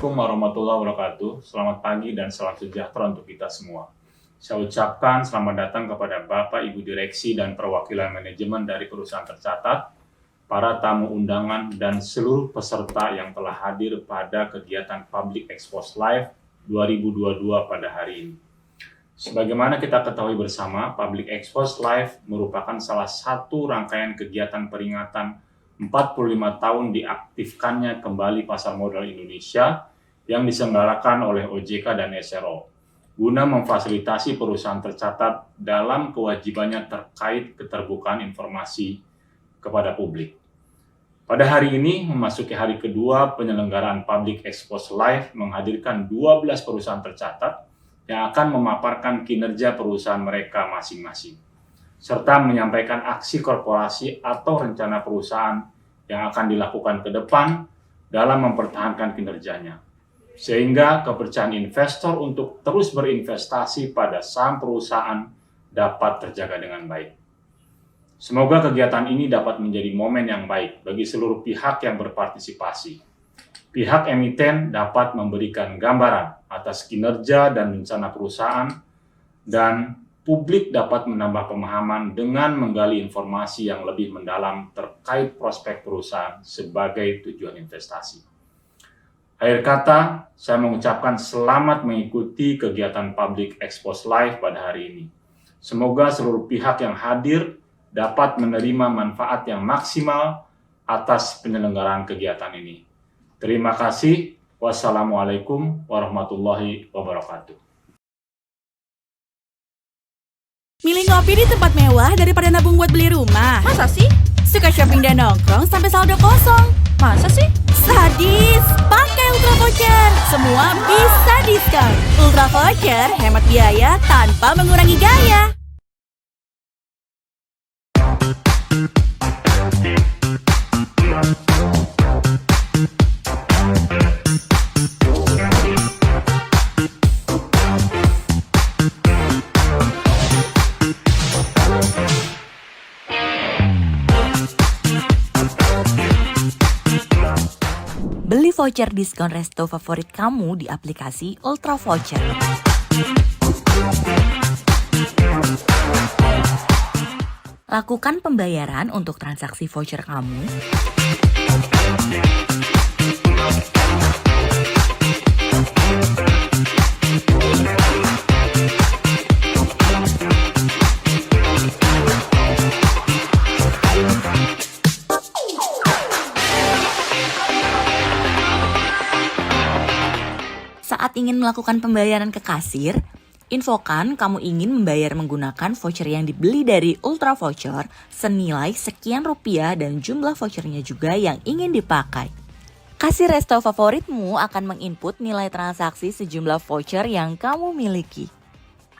Assalamualaikum warahmatullahi wabarakatuh. Selamat pagi dan salam sejahtera untuk kita semua. Saya ucapkan selamat datang kepada Bapak, Ibu Direksi, dan perwakilan manajemen dari perusahaan tercatat, para tamu undangan, dan seluruh peserta yang telah hadir pada kegiatan Public Expose Live 2022 pada hari ini. Sebagaimana kita ketahui bersama, Public Expose Live merupakan salah satu rangkaian kegiatan peringatan 45 tahun diaktifkannya kembali pasar modal Indonesia yang diselenggarakan oleh OJK dan SRO, guna memfasilitasi perusahaan tercatat dalam kewajibannya terkait keterbukaan informasi kepada publik. Pada hari ini, memasuki hari kedua penyelenggaraan Public Expose Live menghadirkan 12 perusahaan tercatat yang akan memaparkan kinerja perusahaan mereka masing-masing, serta menyampaikan aksi korporasi atau rencana perusahaan yang akan dilakukan ke depan dalam mempertahankan kinerjanya, sehingga kepercayaan investor untuk terus berinvestasi pada saham perusahaan dapat terjaga dengan baik. Semoga kegiatan ini dapat menjadi momen yang baik bagi seluruh pihak yang berpartisipasi. Pihak emiten dapat memberikan gambaran atas kinerja dan rencana perusahaan, dan publik dapat menambah pemahaman dengan menggali informasi yang lebih mendalam terkait prospek perusahaan sebagai tujuan investasi. Akhir kata, saya mengucapkan selamat mengikuti kegiatan Public Expose Live pada hari ini. Semoga seluruh pihak yang hadir dapat menerima manfaat yang maksimal atas penyelenggaraan kegiatan ini. Terima kasih. Wassalamualaikum warahmatullahi wabarakatuh. Milih ngopi di tempat mewah daripada nabung buat beli rumah. Masa sih? Suka shopping dan nongkrong sampai saldo kosong. Masa sih? Sadis! Pakai Ultra Voucher. Semua bisa diskon. Ultra Voucher hemat biaya tanpa mengurangi gaya. Beli voucher diskon resto favorit kamu di aplikasi Ultra Voucher. Lakukan pembayaran untuk transaksi voucher kamu. Saat ingin melakukan pembayaran ke kasir, infokan kamu ingin membayar menggunakan voucher yang dibeli dari Ultra Voucher senilai sekian rupiah dan jumlah vouchernya juga yang ingin dipakai. Kasir resto favoritmu akan menginput nilai transaksi sejumlah voucher yang kamu miliki.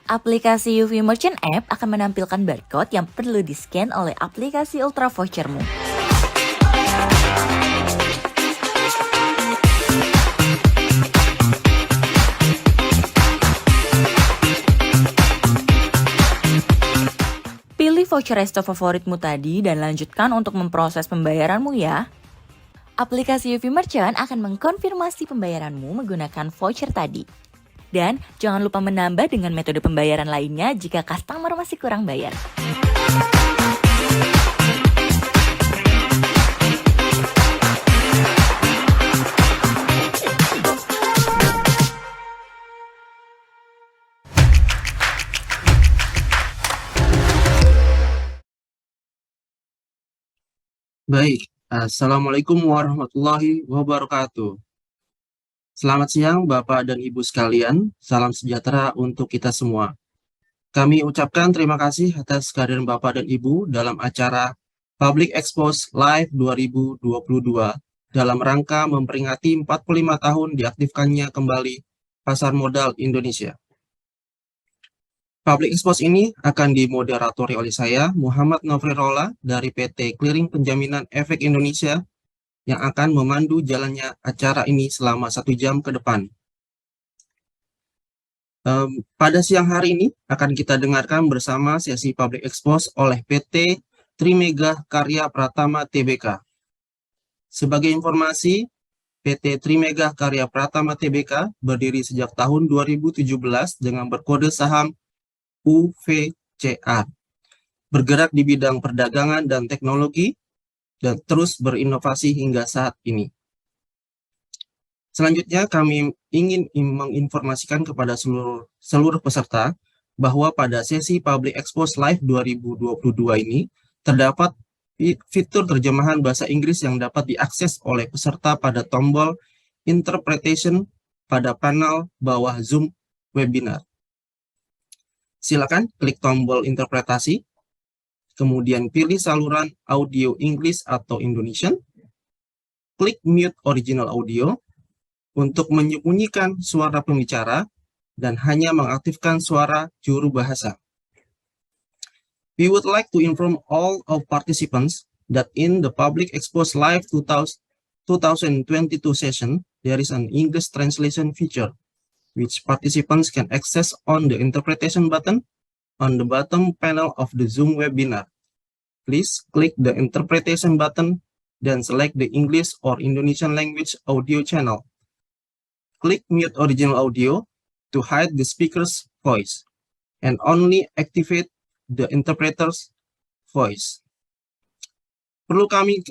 Aplikasi UV Merchant App akan menampilkan barcode yang perlu di-scan oleh aplikasi Ultra Vouchermu. Pilih voucher resto favoritmu tadi dan lanjutkan untuk memproses pembayaranmu ya. Aplikasi UV Merchant akan mengkonfirmasi pembayaranmu menggunakan voucher tadi. Dan jangan lupa menambah dengan metode pembayaran lainnya jika customer masih kurang bayar. Baik, Assalamualaikum warahmatullahi wabarakatuh. Selamat siang Bapak dan Ibu sekalian, salam sejahtera untuk kita semua. Kami ucapkan terima kasih atas kehadiran Bapak dan Ibu dalam acara Public Expose Live 2022 dalam rangka memperingati 45 tahun diaktifkannya kembali pasar modal Indonesia. Public Expose ini akan dimoderatori oleh saya, Muhammad Nofrirola dari PT Clearing Penjaminan Efek Indonesia, yang akan memandu jalannya acara ini selama 1 jam ke depan. Pada siang hari ini akan kita dengarkan bersama sesi Public Expose oleh PT Trimega Karya Pratama Tbk. Sebagai informasi, PT Trimegah Karya Pratama Tbk berdiri sejak tahun 2017 dengan berkode saham UVCR, bergerak di bidang perdagangan dan teknologi, dan terus berinovasi hingga saat ini. Selanjutnya, kami ingin menginformasikan kepada seluruh peserta bahwa pada sesi Public Expose Live 2022 ini terdapat fitur terjemahan bahasa Inggris yang dapat diakses oleh peserta pada tombol Interpretation pada panel bawah Zoom webinar. Silakan klik tombol interpretasi, kemudian pilih saluran audio English atau Indonesian, klik mute original audio untuk menyembunyikan suara pembicara dan hanya mengaktifkan suara juru bahasa. We would like to inform all of participants that in the Public Expose Live 2022 session, there is an English translation feature, which participants can access on the interpretation button on the bottom panel of the Zoom webinar. Please click the interpretation button, then select the English or Indonesian language audio channel. Click mute original audio to hide the speaker's voice and only activate the interpreter's voice. Perlu kami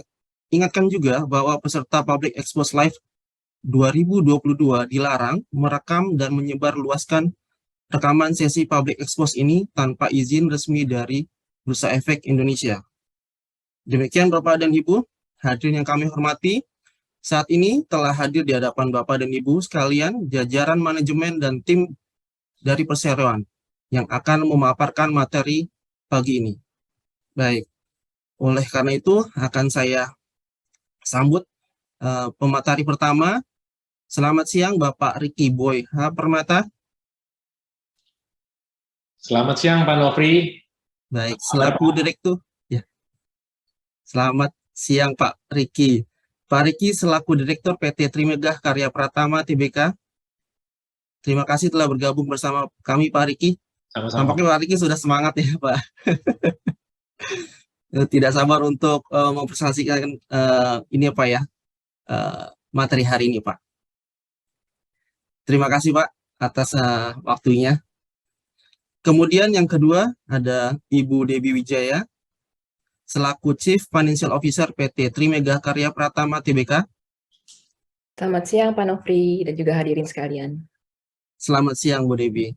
ingatkan juga bahwa peserta Public Expose Live 2022 dilarang merekam dan menyebarluaskan rekaman sesi Public Expose ini tanpa izin resmi dari Bursa Efek Indonesia. Demikian Bapak dan Ibu, hadirin yang kami hormati, saat ini telah hadir di hadapan Bapak dan Ibu sekalian jajaran manajemen dan tim dari perseroan yang akan memaparkan materi pagi ini. Baik, oleh karena itu akan saya sambut pemateri pertama. Selamat siang Bapak Ricky Boy H. Permata. Selamat siang Pak Nofri. Baik, selaku direktur. Ya. Selamat siang Pak Ricky. Pak Ricky selaku Direktur PT Trimegah Karya Pratama Tbk. Terima kasih telah bergabung bersama kami Pak Ricky. Sama-sama. Tampaknya Pak Ricky sudah semangat ya Pak. Tidak sabar untuk mempresentasikan ini Pak ya, materi hari ini Pak. Terima kasih Pak atas waktunya. Kemudian yang kedua ada Ibu Debbie Wijaya selaku Chief Financial Officer PT Trimegah Karya Pratama Tbk. Selamat siang Pak Nofri dan juga hadirin sekalian. Selamat siang Bu Debbie.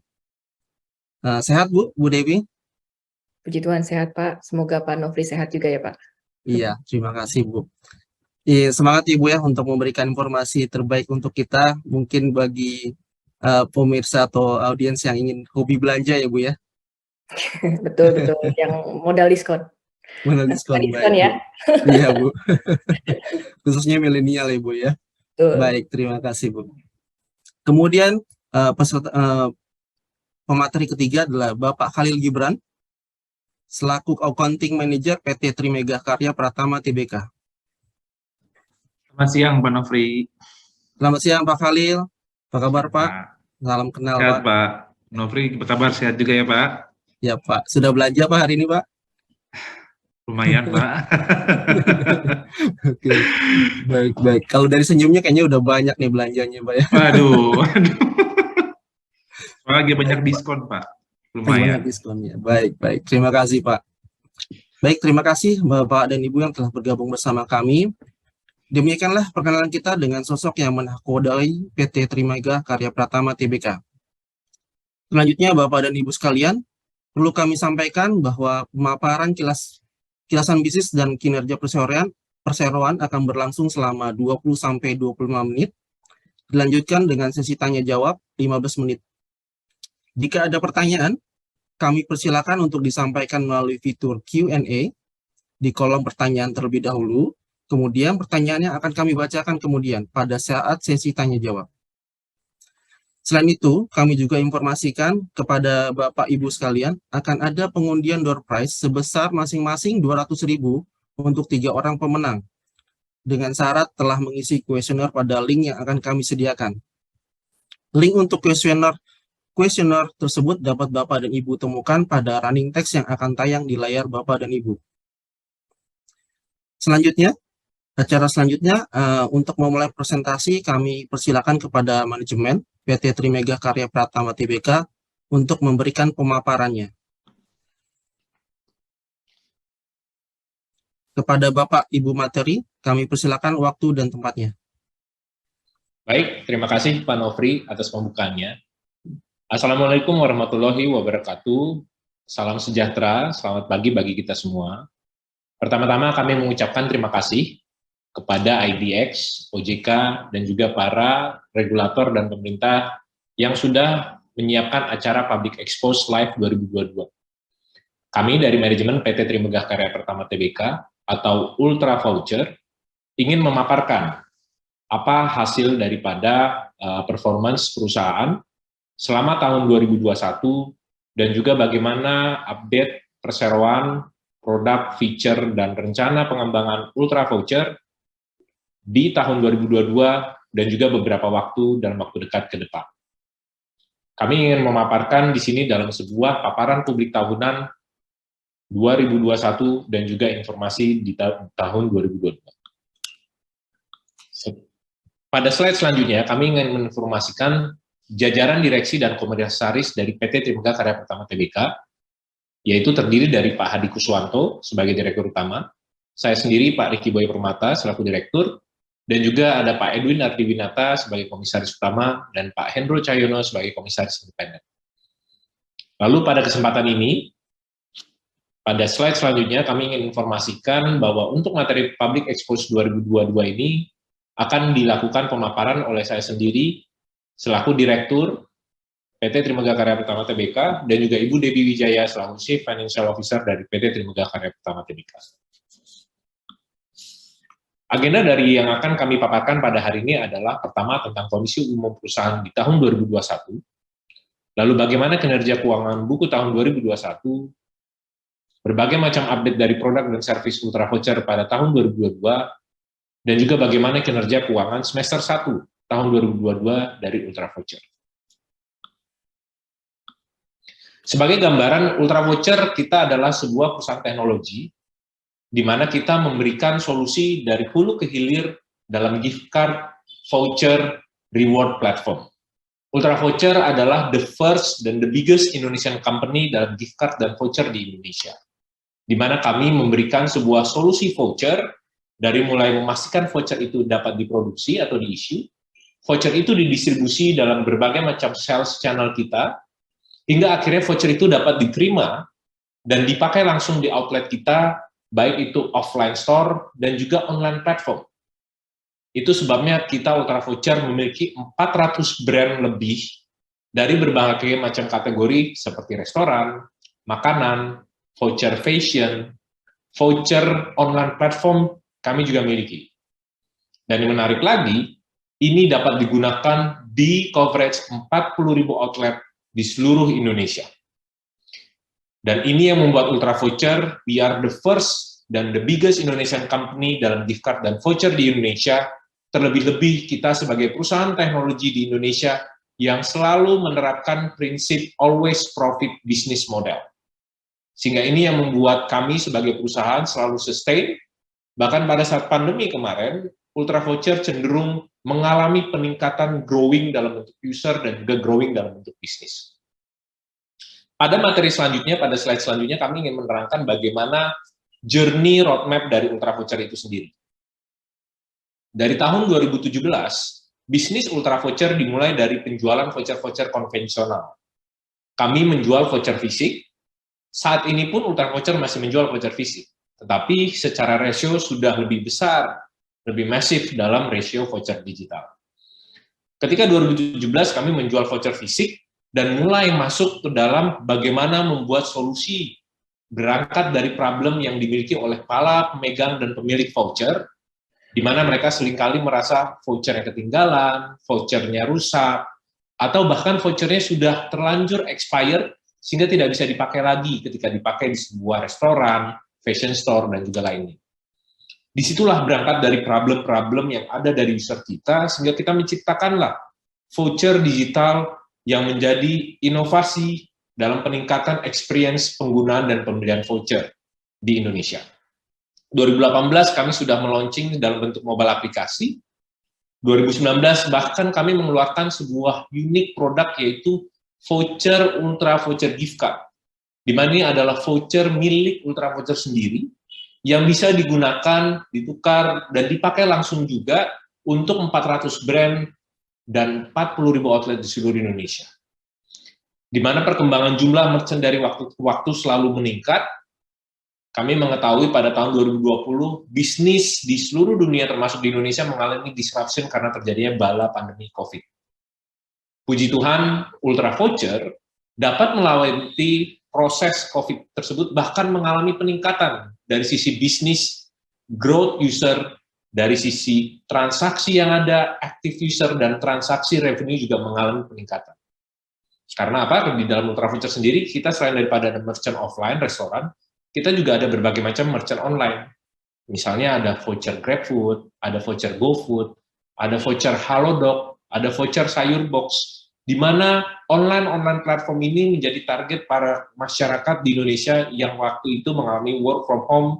Sehat Bu Debbie? Puji Tuhan sehat Pak, semoga Pak Nofri sehat juga ya Pak. Iya, terima kasih Bu. Semangat Ibu ya untuk memberikan informasi terbaik untuk kita, mungkin bagi pemirsa atau audiens yang ingin hobi belanja ya Bu ya. Betul, yang modal diskon. Modal diskon, diskon baik, ya. Bu. Iya Bu, khususnya milenial ya Bu ya. Betul. Baik, terima kasih Bu. Kemudian pemateri ketiga adalah Bapak Khalil Gibran selaku Accounting Manager PT Trimegah Karya Pratama Tbk. Selamat siang Pak Nofri. Selamat siang Pak Khalil. Apa kabar Pak? Salam kenal Sehat Pak. Pak. Nofri, apa kabar? Sehat juga ya Pak? Ya Pak. Sudah belanja Pak hari ini Pak? Lumayan Pak. Oke. Baik. Kalau dari senyumnya kayaknya udah banyak nih belanjanya Pak ya. Waduh. Lagi banyak diskon Pak. Lumayan. Banyak diskonnya. Baik. Terima kasih Pak. Baik, terima kasih Bapak dan Ibu yang telah bergabung bersama kami. Demikianlah perkenalan kita dengan sosok yang menakodai PT Trimegah Karya Pratama Tbk. Selanjutnya Bapak dan Ibu sekalian, perlu kami sampaikan bahwa pemaparan kilasan bisnis dan kinerja perseroan akan berlangsung selama 20-25 menit, dilanjutkan dengan sesi tanya jawab 15 menit. Jika ada pertanyaan, kami persilakan untuk disampaikan melalui fitur Q&A di kolom pertanyaan terlebih dahulu. Kemudian pertanyaannya akan kami bacakan kemudian pada saat sesi tanya jawab. Selain itu, kami juga informasikan kepada Bapak Ibu sekalian akan ada pengundian door prize sebesar masing-masing 200.000 untuk 3 orang pemenang dengan syarat telah mengisi kuesioner pada link yang akan kami sediakan. Link untuk kuesioner tersebut dapat Bapak dan Ibu temukan pada running text yang akan tayang di layar Bapak dan Ibu. Selanjutnya, Acara selanjutnya, untuk memulai presentasi, kami persilakan kepada manajemen PT Trimega Karya Pratama Tbk untuk memberikan pemaparannya. Kepada Bapak Ibu materi, kami persilakan waktu dan tempatnya. Baik, terima kasih Pak Nofri atas pembukaannya. Assalamualaikum warahmatullahi wabarakatuh. Salam sejahtera, selamat pagi bagi kita semua. Pertama-tama kami mengucapkan terima kasih kepada IDX, OJK, dan juga para regulator dan pemerintah yang sudah menyiapkan acara Public Expose Live 2022. Kami dari manajemen PT Trimegah Karya Pratama Tbk atau Ultra Voucher ingin memaparkan apa hasil daripada performance perusahaan selama tahun 2021 dan juga bagaimana update perseroan, produk, feature, dan rencana pengembangan Ultra Voucher di tahun 2022 dan juga beberapa waktu dalam waktu dekat ke depan. Kami ingin memaparkan di sini dalam sebuah paparan publik tahunan 2021 dan juga informasi di tahun 2022. Pada slide selanjutnya, kami ingin menginformasikan jajaran direksi dan komisaris dari PT Trimegah Karya Pratama Tbk, yaitu terdiri dari Pak Hadi Kuswanto sebagai Direktur Utama, saya sendiri Pak Riki Boy Permata selaku Direktur, dan juga ada Pak Edwin Ardiwinata sebagai Komisaris Utama, dan Pak Hendro Cahyono sebagai Komisaris Independen. Lalu pada kesempatan ini, pada slide selanjutnya kami ingin informasikan bahwa untuk materi Public Expose 2022 ini akan dilakukan pemaparan oleh saya sendiri selaku Direktur PT Trimegah Karya Pratama Tbk dan juga Ibu Debbie Wijaya selaku Chief Financial Officer dari PT Trimegah Karya Pratama Tbk. Agenda dari yang akan kami paparkan pada hari ini adalah pertama tentang kondisi umum perusahaan di tahun 2021, lalu bagaimana kinerja keuangan buku tahun 2021, berbagai macam update dari produk dan servis Ultra Voucher pada tahun 2022, dan juga bagaimana kinerja keuangan semester 1 tahun 2022 dari Ultra Voucher. Sebagai gambaran, Ultra Voucher kita adalah sebuah perusahaan teknologi di mana kita memberikan solusi dari hulu ke hilir dalam gift card, voucher, reward platform. Ultra Voucher adalah the first dan the biggest Indonesian company dalam gift card dan voucher di Indonesia, di mana kami memberikan sebuah solusi voucher dari mulai memastikan voucher itu dapat diproduksi atau diissue, voucher itu didistribusi dalam berbagai macam sales channel kita, hingga akhirnya voucher itu dapat diterima dan dipakai langsung di outlet kita, baik itu offline store dan juga online platform. Itu sebabnya kita Ultra Voucher memiliki 400 brand lebih dari berbagai macam kategori seperti restoran, makanan, voucher fashion, voucher online platform kami juga miliki. Dan yang menarik lagi, ini dapat digunakan di coverage 40.000 outlet di seluruh Indonesia. Dan ini yang membuat Ultra Voucher, we are the first dan the biggest Indonesian company dalam gift card dan voucher di Indonesia, terlebih-lebih kita sebagai perusahaan teknologi di Indonesia yang selalu menerapkan prinsip always profit business model. Sehingga ini yang membuat kami sebagai perusahaan selalu sustain, bahkan pada saat pandemi kemarin, Ultra Voucher cenderung mengalami peningkatan growing dalam bentuk user dan juga growing dalam bentuk bisnis. Pada materi selanjutnya, pada slide selanjutnya, kami ingin menerangkan bagaimana journey roadmap dari Ultra Voucher itu sendiri. Dari tahun 2017, bisnis Ultra Voucher dimulai dari penjualan voucher-voucher konvensional. Kami menjual voucher fisik, saat ini pun Ultra Voucher masih menjual voucher fisik, tetapi secara rasio sudah lebih besar, lebih masif dalam rasio voucher digital. Ketika 2017 kami menjual voucher fisik, dan mulai masuk ke dalam bagaimana membuat solusi berangkat dari problem yang dimiliki oleh para pemegang dan pemilik voucher, di mana mereka seringkali merasa vouchernya ketinggalan, vouchernya rusak, atau bahkan vouchernya sudah terlanjur expired, sehingga tidak bisa dipakai lagi ketika dipakai di sebuah restoran, fashion store, dan juga lainnya. Disitulah berangkat dari problem-problem yang ada dari user kita, sehingga kita menciptakanlah voucher digital yang menjadi inovasi dalam peningkatan experience penggunaan dan pembelian voucher di Indonesia. 2018 kami sudah meluncing dalam bentuk mobile aplikasi. 2019 bahkan kami mengeluarkan sebuah unik produk yaitu voucher Ultra Voucher Gift Card, di mana ini adalah voucher milik Ultra Voucher sendiri yang bisa digunakan, ditukar, dan dipakai langsung juga untuk 400 brand dan 40.000 outlet di seluruh Indonesia. Di mana perkembangan jumlah merchant dari waktu ke waktu selalu meningkat. Kami mengetahui pada tahun 2020, bisnis di seluruh dunia termasuk di Indonesia mengalami disruption karena terjadinya bala pandemi COVID. Puji Tuhan, Ultra Voucher dapat melewati proses COVID tersebut, bahkan mengalami peningkatan dari sisi bisnis, growth user, dari sisi transaksi yang ada, active user, dan transaksi revenue juga mengalami peningkatan. Karena apa? Di dalam Ultra Voucher sendiri, kita selain daripada merchant offline, restoran, kita juga ada berbagai macam merchant online. Misalnya ada voucher GrabFood, ada voucher GoFood, ada voucher Halodoc, ada voucher Sayur Box, di mana online platform ini menjadi target para masyarakat di Indonesia yang waktu itu mengalami work from home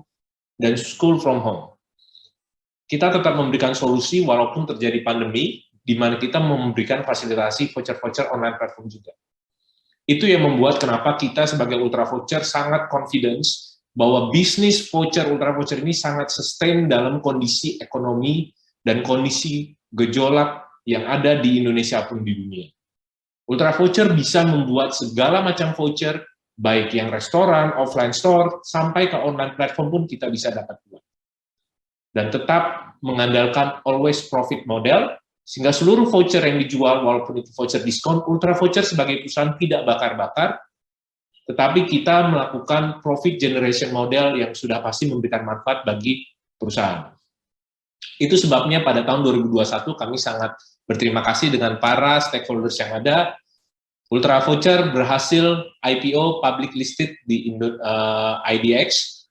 dan school from home. Kita tetap memberikan solusi walaupun terjadi pandemi, di mana kita memberikan fasilitasi voucher-voucher online platform juga. Itu yang membuat kenapa kita sebagai Ultra Voucher sangat confidence bahwa bisnis voucher Ultra Voucher ini sangat sustain dalam kondisi ekonomi dan kondisi gejolak yang ada di Indonesia pun di dunia. Ultra Voucher bisa membuat segala macam voucher, baik yang restoran, offline store, sampai ke online platform pun kita bisa dapat buat. Dan tetap mengandalkan always profit model, sehingga seluruh voucher yang dijual, walaupun itu voucher diskon, Ultra Voucher sebagai perusahaan tidak bakar-bakar, tetapi kita melakukan profit generation model yang sudah pasti memberikan manfaat bagi perusahaan. Itu sebabnya pada tahun 2021 kami sangat berterima kasih dengan para stakeholders yang ada. Ultra Voucher berhasil IPO public listed di IDX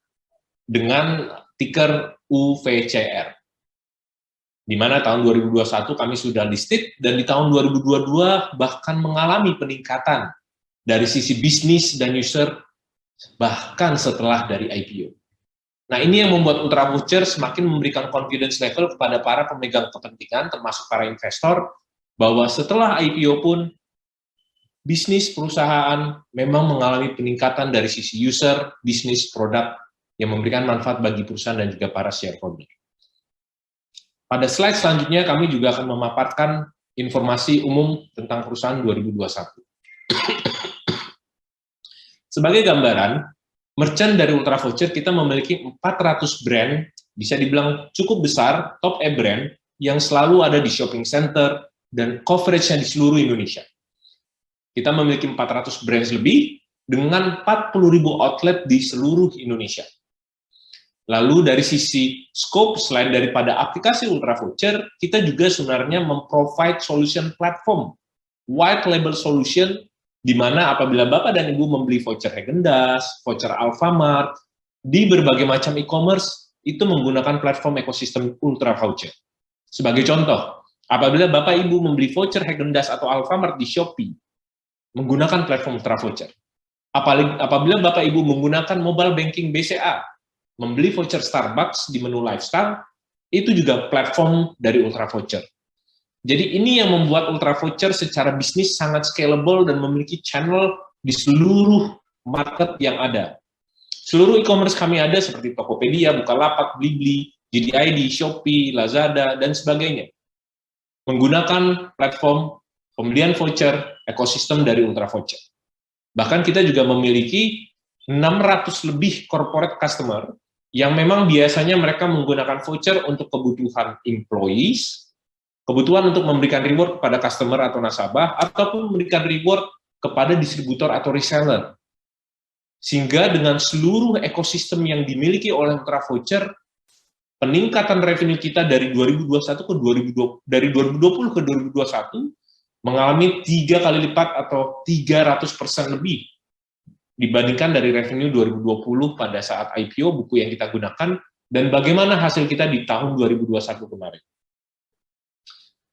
dengan ticker UVCR. Di mana tahun 2021 kami sudah listed, dan di tahun 2022 bahkan mengalami peningkatan dari sisi bisnis dan user, bahkan setelah dari IPO. Nah, ini yang membuat Ultra Voucher semakin memberikan confidence level kepada para pemegang kepentingan, termasuk para investor, bahwa setelah IPO pun, bisnis perusahaan memang mengalami peningkatan dari sisi user, bisnis, produk, yang memberikan manfaat bagi perusahaan dan juga para shareholder. Pada slide selanjutnya, kami juga akan memaparkan informasi umum tentang perusahaan 2021. Sebagai gambaran, merchant dari Ultra Voucher kita memiliki 400 brand, bisa dibilang cukup besar, top A brand, yang selalu ada di shopping center dan coverage-nya di seluruh Indonesia. Kita memiliki 400 brands lebih dengan 40.000 outlet di seluruh Indonesia. Lalu dari sisi scope, selain daripada aplikasi Ultra Voucher, kita juga sebenarnya memprovide solution platform, white label solution, di mana apabila Bapak dan Ibu membeli voucher Häagen-Dazs, voucher Alfamart, di berbagai macam e-commerce, itu menggunakan platform ekosistem Ultra Voucher. Sebagai contoh, apabila Bapak Ibu membeli voucher Häagen-Dazs atau Alfamart di Shopee, menggunakan platform Ultra Voucher. Apabila Bapak Ibu menggunakan mobile banking BCA, membeli voucher Starbucks di menu lifestyle, itu juga platform dari Ultra Voucher. Jadi ini yang membuat Ultra Voucher secara bisnis sangat scalable dan memiliki channel di seluruh market yang ada. Seluruh e-commerce kami ada seperti Tokopedia, Bukalapak, Blibli, JDID, Shopee, Lazada, dan sebagainya. Menggunakan platform pembelian voucher, ekosistem dari Ultra Voucher. Bahkan kita juga memiliki 600 lebih corporate customer yang memang biasanya mereka menggunakan voucher untuk kebutuhan employees, kebutuhan untuk memberikan reward kepada customer atau nasabah, ataupun memberikan reward kepada distributor atau reseller. Sehingga dengan seluruh ekosistem yang dimiliki oleh Ultra Voucher, peningkatan revenue kita dari 2021 ke 2020 ke 2021 mengalami 3 kali lipat atau 300% lebih dibandingkan dari revenue 2020 pada saat IPO buku yang kita gunakan, dan bagaimana hasil kita di tahun 2021 kemarin.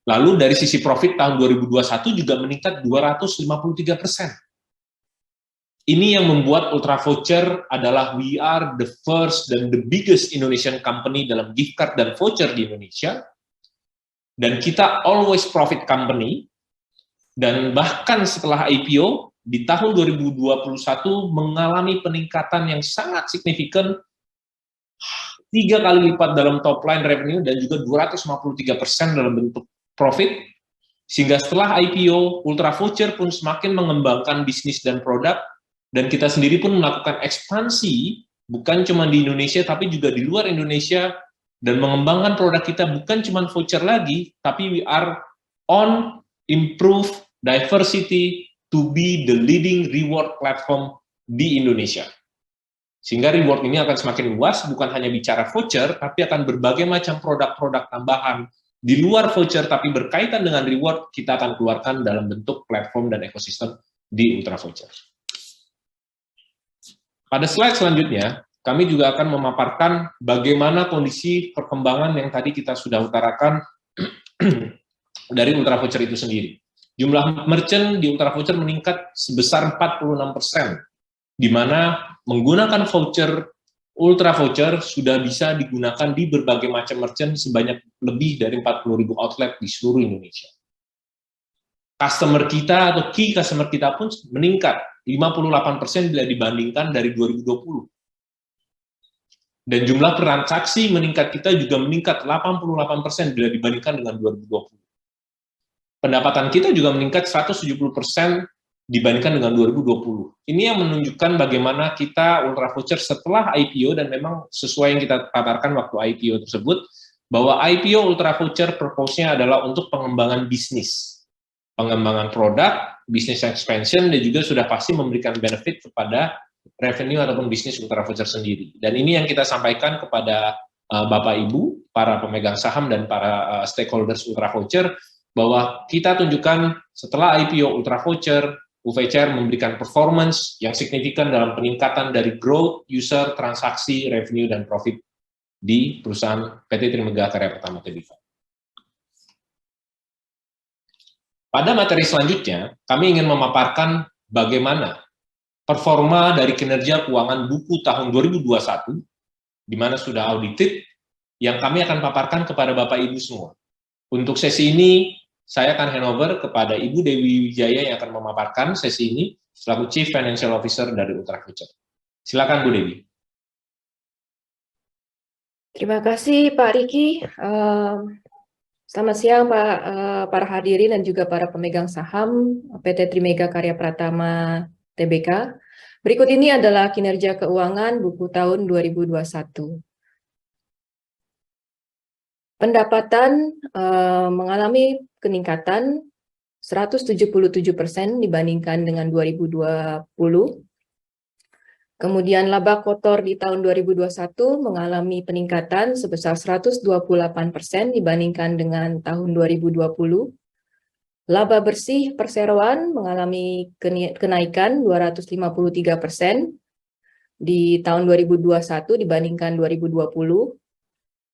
Lalu dari sisi profit tahun 2021 juga meningkat 253%. Ini yang membuat Ultra Voucher adalah we are the first dan the biggest Indonesian company dalam gift card dan voucher di Indonesia. Dan kita always profit company. Dan bahkan setelah IPO, di tahun 2021 mengalami peningkatan yang sangat signifikan, 3 kali lipat dalam top line revenue dan juga 253% dalam bentuk profit. Sehingga setelah IPO, Ultra Voucher pun semakin mengembangkan bisnis dan produk, dan kita sendiri pun melakukan ekspansi, bukan cuma di Indonesia, tapi juga di luar Indonesia, dan mengembangkan produk kita bukan cuma voucher lagi, tapi we are on improve diversity to be the leading reward platform di Indonesia. Sehingga reward ini akan semakin luas, bukan hanya bicara voucher, tapi akan berbagai macam produk-produk tambahan di luar voucher, tapi berkaitan dengan reward, kita akan keluarkan dalam bentuk platform dan ekosistem di Ultra Voucher. Pada slide selanjutnya, kami juga akan memaparkan bagaimana kondisi perkembangan yang tadi kita sudah utarakan dari Ultra Voucher itu sendiri. Jumlah merchant di Ultra Voucher meningkat sebesar 46%, di mana menggunakan voucher, Ultra Voucher sudah bisa digunakan di berbagai macam merchant sebanyak lebih dari 40.000 outlet di seluruh Indonesia. Customer kita atau key customer kita pun meningkat 58% bila dibandingkan dari 2020. Dan jumlah transaksi meningkat kita juga meningkat 88% bila dibandingkan dengan 2020. Pendapatan kita juga meningkat 170% dibandingkan dengan 2020. Ini yang menunjukkan bagaimana kita Ultra Voucher setelah IPO, dan memang sesuai yang kita paparkan waktu IPO tersebut, bahwa IPO Ultra Voucher purpose-nya adalah untuk pengembangan bisnis, pengembangan produk, bisnis expansion, dan juga sudah pasti memberikan benefit kepada revenue ataupun bisnis Ultra Voucher sendiri. Dan ini yang kita sampaikan kepada Bapak Ibu, para pemegang saham dan para stakeholders Ultra Voucher, bahwa kita tunjukkan setelah IPO Ultra Voucher, UVCR memberikan performance yang signifikan dalam peningkatan dari growth, user, transaksi, revenue, dan profit di perusahaan PT Trimegah Karya Pertama Tbk. Pada materi selanjutnya, kami ingin memaparkan bagaimana performa dari kinerja keuangan buku tahun 2021, di mana sudah audited, yang kami akan paparkan kepada Bapak Ibu semua. Untuk sesi ini, saya akan handover kepada Ibu Dewi Wijaya yang akan memaparkan sesi ini selaku Chief Financial Officer dari Ultra Voucher. Silakan Bu Dewi. Terima kasih Pak Riki. Selamat siang para hadirin dan juga para pemegang saham PT Trimegah Karya Pratama Tbk. Berikut ini adalah kinerja keuangan buku tahun 2021. Pendapatan mengalami peningkatan 177% dibandingkan dengan 2020. Kemudian laba kotor di tahun 2021 mengalami peningkatan sebesar 128% dibandingkan dengan tahun 2020. Laba bersih perseroan mengalami kenaikan 253% di tahun 2021 dibandingkan 2020.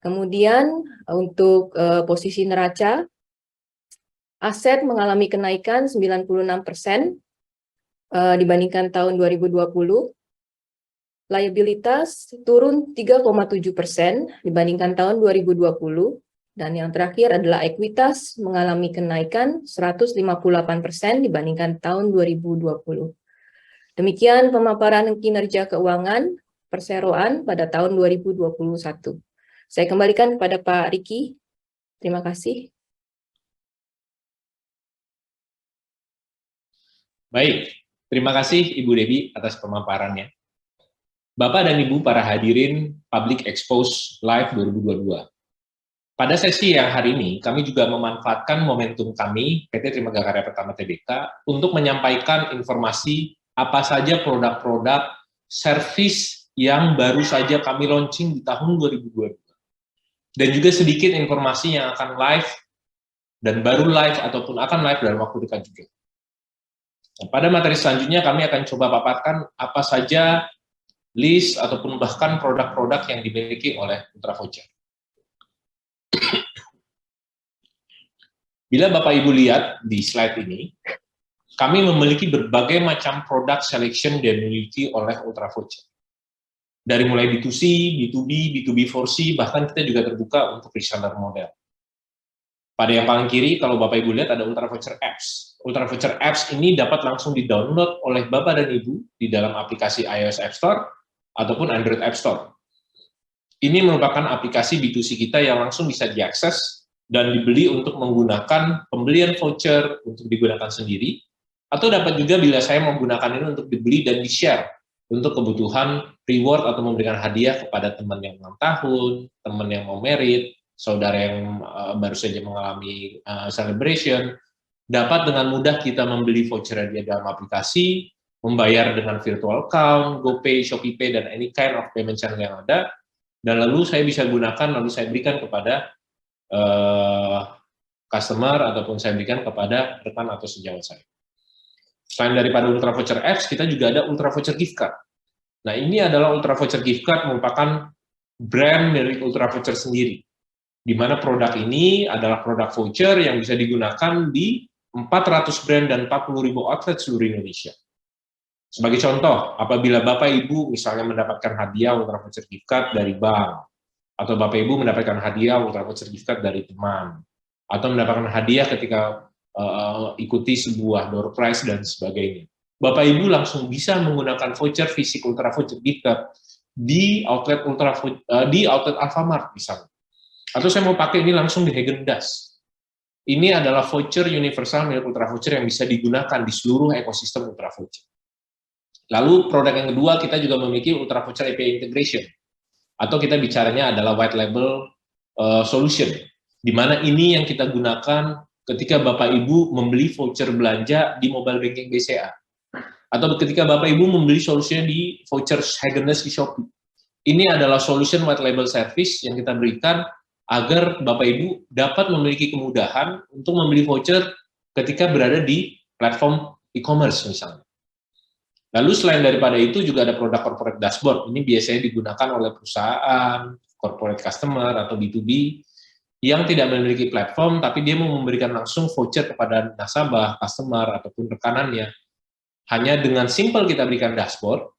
Kemudian untuk posisi neraca, aset mengalami kenaikan 96% dibandingkan tahun 2020. Liabilitas turun 3,7% dibandingkan tahun 2020. Dan yang terakhir adalah ekuitas mengalami kenaikan 158% dibandingkan tahun 2020. Demikian pemaparan kinerja keuangan perseroan pada tahun 2021. Saya kembalikan kepada Pak Riki. Terima kasih. Baik, terima kasih Ibu Dewi atas pemaparannya. Bapak dan Ibu para hadirin Public Expose Live 2022. Pada sesi yang hari ini, kami juga memanfaatkan momentum kami, PT Trimegah Karya Pertama Tbk, untuk menyampaikan informasi apa saja produk-produk, service yang baru saja kami launching di tahun 2022. Dan juga sedikit informasi yang akan live, dan baru live ataupun akan live dalam waktu dekat juga. Nah, pada materi selanjutnya kami akan coba paparkan apa saja list ataupun bahkan produk-produk yang dimiliki oleh Ultra Voucher. Bila Bapak Ibu lihat di slide ini, kami memiliki berbagai macam produk selection yang dimiliki oleh Ultra Voucher. Dari mulai B2C, B2B, B2B4C, bahkan kita juga terbuka untuk reseller model. Pada yang paling kiri, kalau Bapak Ibu lihat ada Ultra Voucher Apps. Ultra Voucher Apps ini dapat langsung di-download oleh Bapak dan Ibu di dalam aplikasi iOS App Store ataupun Android App Store. Ini merupakan aplikasi B2C kita yang langsung bisa diakses dan dibeli untuk menggunakan pembelian voucher untuk digunakan sendiri, atau dapat juga bila saya menggunakan ini untuk dibeli dan di-share untuk kebutuhan reward atau memberikan hadiah kepada teman yang ulang tahun, teman yang mau merit, saudara yang baru saja mengalami celebration. Dapat dengan mudah kita membeli voucher di dalam aplikasi, membayar dengan virtual account, GoPay, ShopeePay, dan any kind of payment channel yang ada, dan lalu saya bisa gunakan, lalu saya berikan kepada customer, ataupun saya berikan kepada rekan atau sejawat saya. Selain daripada Ultra Voucher Apps, kita juga ada Ultra Voucher Gift Card. Nah, ini adalah Ultra Voucher Gift Card merupakan brand milik Ultra Voucher sendiri, di mana produk ini adalah produk voucher yang bisa digunakan di 400 brand dan 40.000 outlet seluruh Indonesia. Sebagai contoh, apabila Bapak Ibu misalnya mendapatkan hadiah Ultra Voucher Gift Card dari bank, atau Bapak Ibu mendapatkan hadiah Ultra Voucher Gift Card dari teman, atau mendapatkan hadiah ketika ikuti sebuah door prize dan sebagainya, Bapak Ibu langsung bisa menggunakan voucher fisik Ultra Voucher Gift Card di outlet di outlet Alfamart misalnya. Atau saya mau pakai ini langsung di Häagen-Dazs. Ini adalah voucher universal milik Ultra Voucher yang bisa digunakan di seluruh ekosistem Ultra Voucher. Lalu produk yang kedua, kita juga memiliki Ultra Voucher API Integration, atau kita bicaranya adalah white label solution, di mana ini yang kita gunakan ketika Bapak Ibu membeli voucher belanja di mobile banking BCA, atau ketika Bapak Ibu membeli solusinya di voucher Häagen-Dazs di Shopee. Ini adalah solution white label service yang kita berikan agar Bapak Ibu dapat memiliki kemudahan untuk membeli voucher ketika berada di platform e-commerce misalnya. Lalu selain daripada itu juga ada produk corporate dashboard. Ini biasanya digunakan oleh perusahaan, corporate customer, atau B2B yang tidak memiliki platform, tapi dia mau memberikan langsung voucher kepada nasabah, customer, ataupun rekanannya. Hanya dengan simple kita berikan dashboard,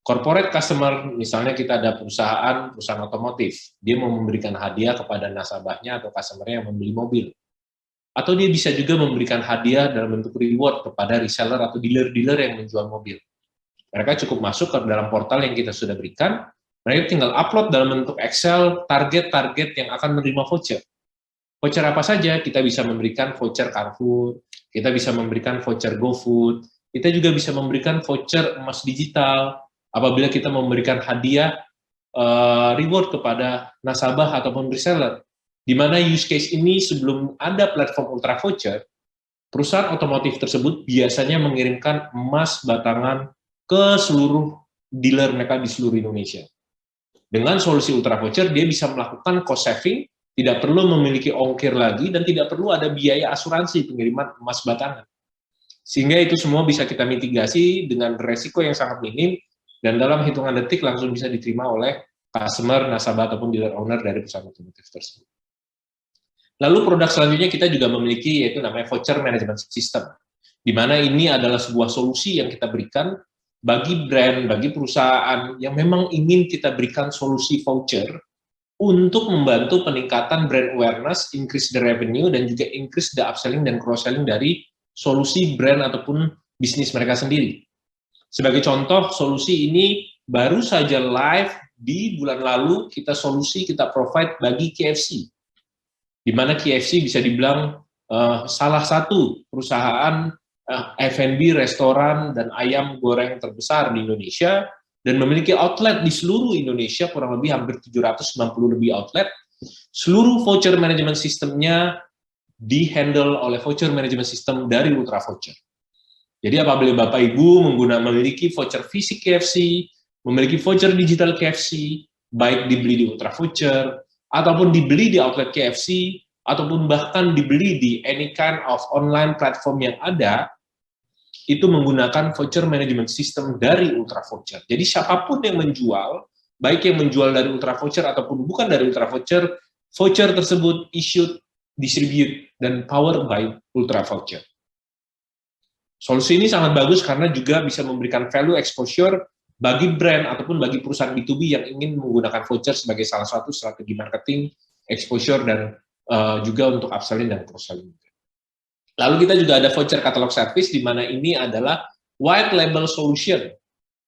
corporate customer, misalnya kita ada perusahaan otomotif, dia mau memberikan hadiah kepada nasabahnya atau customer-nya yang membeli mobil. Atau dia bisa juga memberikan hadiah dalam bentuk reward kepada reseller atau dealer-dealer yang menjual mobil. Mereka cukup masuk ke dalam portal yang kita sudah berikan, mereka tinggal upload dalam bentuk Excel target-target yang akan menerima voucher. Voucher apa saja? Kita bisa memberikan voucher Carrefour, kita bisa memberikan voucher GoFood, kita juga bisa memberikan voucher emas digital, apabila kita memberikan hadiah reward kepada nasabah ataupun reseller. Di mana use case ini sebelum ada platform Ultra Voucher, perusahaan otomotif tersebut biasanya mengirimkan emas batangan ke seluruh dealer mereka di seluruh Indonesia. Dengan solusi Ultra Voucher, dia bisa melakukan cost saving, tidak perlu memiliki ongkir lagi, dan tidak perlu ada biaya asuransi pengiriman emas batangan. Sehingga itu semua bisa kita mitigasi dengan resiko yang sangat minim, dan dalam hitungan detik langsung bisa diterima oleh customer, nasabah, ataupun dealer owner dari perusahaan otomotif tersebut. Lalu produk selanjutnya kita juga memiliki, yaitu namanya Voucher Management System, di mana ini adalah sebuah solusi yang kita berikan bagi brand, bagi perusahaan yang memang ingin kita berikan solusi voucher untuk membantu peningkatan brand awareness, increase the revenue, dan juga increase the upselling dan cross-selling dari solusi brand ataupun bisnis mereka sendiri. Sebagai contoh, solusi ini baru saja live di bulan lalu, kita provide bagi KFC, di mana KFC bisa dibilang salah satu perusahaan F&B, restoran, dan ayam goreng terbesar di Indonesia, dan memiliki outlet di seluruh Indonesia, kurang lebih hampir 790 lebih outlet. Seluruh voucher management sistemnya di-handle oleh voucher management system dari Ultra Voucher. Jadi apabila Bapak Ibu memiliki voucher fisik KFC, memiliki voucher digital KFC, baik dibeli di Ultra Voucher, ataupun dibeli di outlet KFC, ataupun bahkan dibeli di any kind of online platform yang ada, itu menggunakan voucher management system dari Ultra Voucher. Jadi siapapun yang menjual, baik yang menjual dari Ultra Voucher ataupun bukan dari Ultra Voucher, voucher tersebut issued, distribute, dan powered by Ultra Voucher. Solusi ini sangat bagus karena juga bisa memberikan value exposure bagi brand ataupun bagi perusahaan B2B yang ingin menggunakan voucher sebagai salah satu strategi marketing, exposure, dan juga untuk upselling dan cross-selling. Lalu kita juga ada voucher catalog service, di mana ini adalah white label solution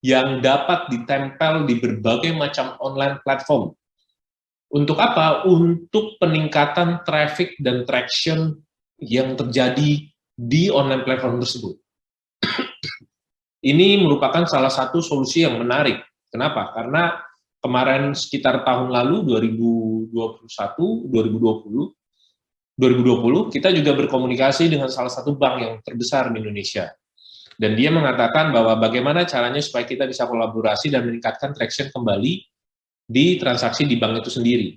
yang dapat ditempel di berbagai macam online platform. Untuk apa? Untuk peningkatan traffic dan traction yang terjadi di online platform tersebut. Ini merupakan salah satu solusi yang menarik. Kenapa? Karena kemarin sekitar tahun lalu 2020 kita juga berkomunikasi dengan salah satu bank yang terbesar di Indonesia. Dan dia mengatakan bahwa bagaimana caranya supaya kita bisa kolaborasi dan meningkatkan traction kembali di transaksi di bank itu sendiri.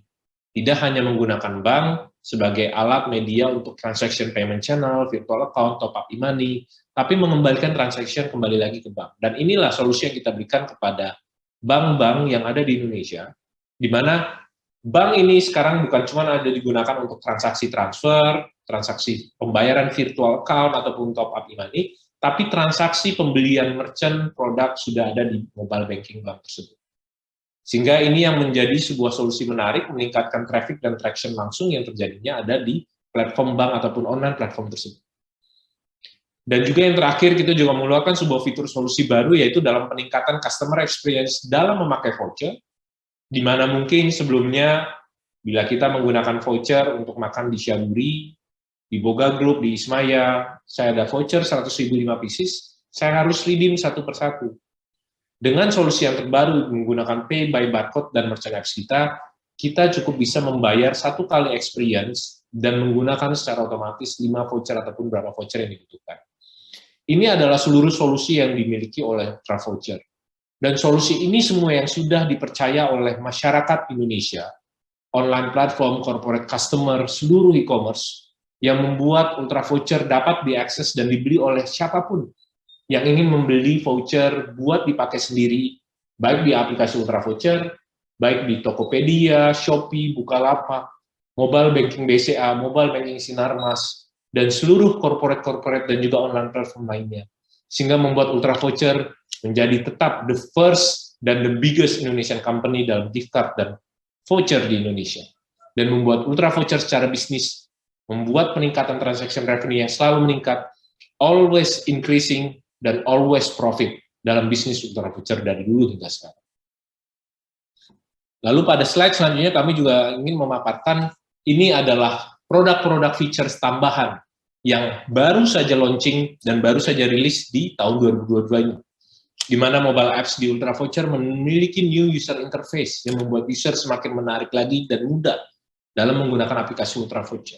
Tidak hanya menggunakan bank sebagai alat media untuk transaction payment channel, virtual account, top up e-money, tapi mengembalikan transaction kembali lagi ke bank. Dan inilah solusi yang kita berikan kepada bank-bank yang ada di Indonesia, di mana bank ini sekarang bukan cuma ada digunakan untuk transaksi transfer, transaksi pembayaran virtual account ataupun top up e-money, tapi transaksi pembelian merchant produk sudah ada di mobile banking bank tersebut. Sehingga ini yang menjadi sebuah solusi menarik, meningkatkan traffic dan traction langsung yang terjadinya ada di platform bank ataupun online platform tersebut. Dan juga yang terakhir, kita juga mengeluarkan sebuah fitur solusi baru, yaitu dalam peningkatan customer experience dalam memakai voucher, di mana mungkin sebelumnya, bila kita menggunakan voucher untuk makan di Syaburi, di Boga Group, di Ismaya, saya ada voucher 100.005 pieces, saya harus redeem satu persatu. Dengan solusi yang terbaru, menggunakan Pay by Barcode dan Merchant Apps kita cukup bisa membayar satu kali experience dan menggunakan secara otomatis 5 voucher ataupun berapa voucher yang dibutuhkan. Ini adalah seluruh solusi yang dimiliki oleh Ultravoucher. Dan solusi ini semua yang sudah dipercaya oleh masyarakat Indonesia, online platform, corporate customer, seluruh e-commerce, yang membuat Ultravoucher dapat diakses dan dibeli oleh siapapun yang ingin membeli voucher buat dipakai sendiri, baik di aplikasi Ultravoucher, baik di Tokopedia, Shopee, Bukalapak, mobile banking BCA, mobile banking Sinarmas, dan seluruh corporate dan juga online platform lainnya. Sehingga membuat Ultravoucher menjadi tetap the first dan the biggest Indonesian company dalam gift card dan voucher di Indonesia. Dan membuat Ultravoucher secara bisnis, membuat peningkatan transaction revenue yang selalu meningkat, always increasing, dan always profit dalam bisnis Ultravoucher dari dulu hingga sekarang. Lalu pada slide selanjutnya kami juga ingin memaparkan ini adalah produk-produk features tambahan yang baru saja launching dan baru saja rilis di tahun 2022 ini. Di mana mobile apps di Ultravoucher memiliki new user interface yang membuat user semakin menarik lagi dan mudah dalam menggunakan aplikasi Ultravoucher.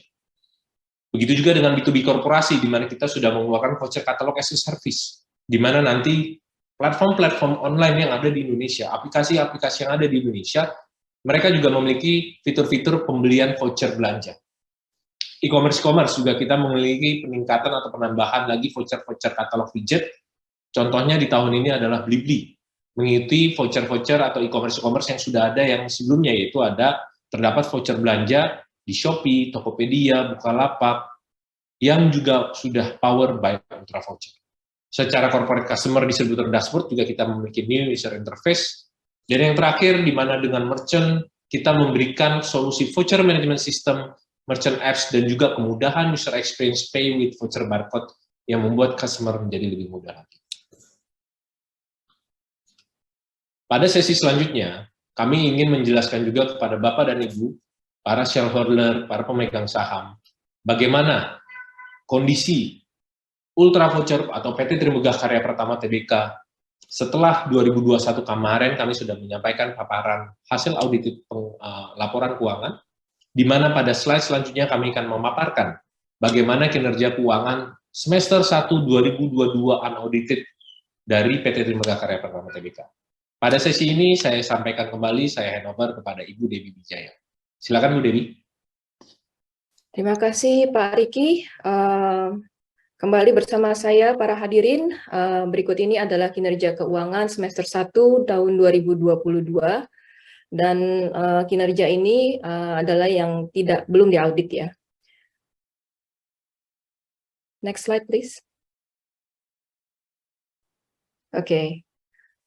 Begitu juga dengan B2B korporasi, di mana kita sudah mengeluarkan voucher catalog as a service, di mana nanti platform-platform online yang ada di Indonesia, aplikasi-aplikasi yang ada di Indonesia, mereka juga memiliki fitur-fitur pembelian voucher belanja. E-commerce juga kita memiliki peningkatan atau penambahan lagi voucher-voucher katalog widget. Contohnya di tahun ini adalah Blibli, mengikuti voucher-voucher atau e-commerce yang sudah ada yang sebelumnya, yaitu ada terdapat voucher belanja di Shopee, Tokopedia, Bukalapak, yang juga sudah powered by Ultravoucher. Secara corporate customer distributor dashboard juga kita memiliki new user interface. Dan yang terakhir, di mana dengan merchant, kita memberikan solusi voucher management system, merchant apps, dan juga kemudahan user experience pay with voucher barcode yang membuat customer menjadi lebih mudah lagi. Pada sesi selanjutnya, kami ingin menjelaskan juga kepada Bapak dan Ibu, para shareholder, para pemegang saham, bagaimana kondisi Ultravoucher atau PT Trimegah Karya Pratama Tbk setelah 2021 kemarin kami sudah menyampaikan paparan hasil audit laporan keuangan, di mana pada slide selanjutnya kami akan memaparkan bagaimana kinerja keuangan semester 1 2022 unaudited dari PT Trimegah Karya Pratama Tbk. Pada sesi ini saya sampaikan kembali, saya handover kepada Ibu Debbie Wijaya. Silakan Bu Debbie. Terima kasih Pak Riki. Kembali bersama saya para hadirin, berikut ini adalah kinerja keuangan semester 1 tahun 2022, dan kinerja ini adalah yang belum diaudit ya. Next slide please. Oke.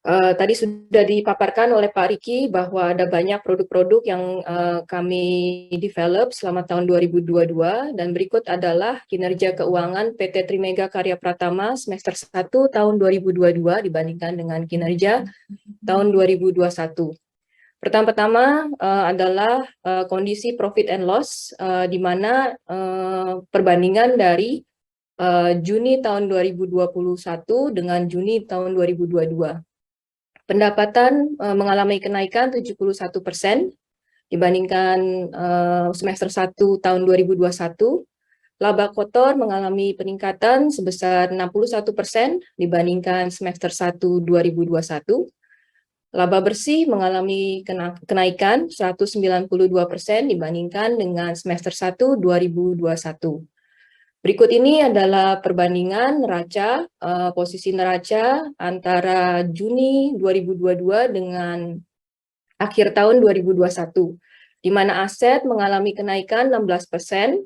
Tadi sudah dipaparkan oleh Pak Riki bahwa ada banyak produk-produk yang kami develop selama tahun 2022, dan berikut adalah kinerja keuangan PT Trimega Karya Pratama semester 1 tahun 2022 dibandingkan dengan kinerja tahun 2021. Pertama-tama adalah kondisi profit and loss, di mana perbandingan dari Juni tahun 2021 dengan Juni tahun 2022. Pendapatan mengalami kenaikan 71% dibandingkan semester 1 tahun 2021. Laba kotor mengalami peningkatan sebesar 61% dibandingkan semester 1 2021. Laba bersih mengalami kenaikan 192% dibandingkan dengan semester 1 2021. Berikut ini adalah perbandingan neraca, posisi neraca antara Juni 2022 dengan akhir tahun 2021, di mana aset mengalami kenaikan 16%,